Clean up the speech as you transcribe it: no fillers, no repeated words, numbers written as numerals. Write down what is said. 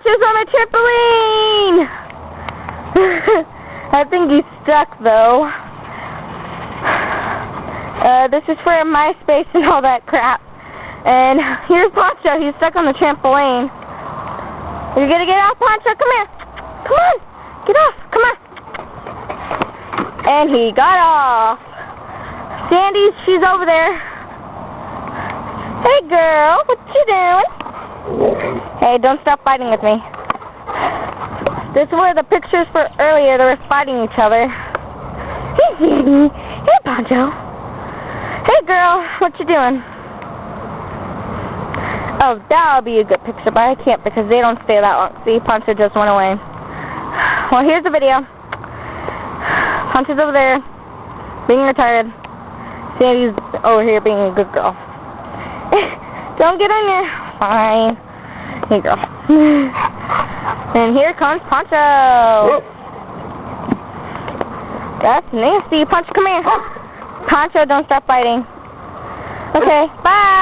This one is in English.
Poncho's on a trampoline! I think he's stuck, though. This is for MySpace and all that crap. And here's Poncho. He's stuck on the trampoline. You're gonna get off, Poncho? Come here. Come on. Get off. Come on. And he got off. Sandy, she's over there. Hey, girl. What you doing? Hey, don't stop fighting with me. This were the pictures for earlier. They were fighting each other. Hey, Sandy. Hey, Poncho. Hey, girl. What you doing? Oh, that'll be a good picture, but I can't because they don't stay that long. See, Poncho just went away. Well, here's the video. Poncho's over there, being retired. Sandy's over here being a good girl. Don't get on there. Fine. Hey, girl. And here comes Poncho. That's nasty. Poncho, come here. Poncho, don't stop fighting. Okay, bye.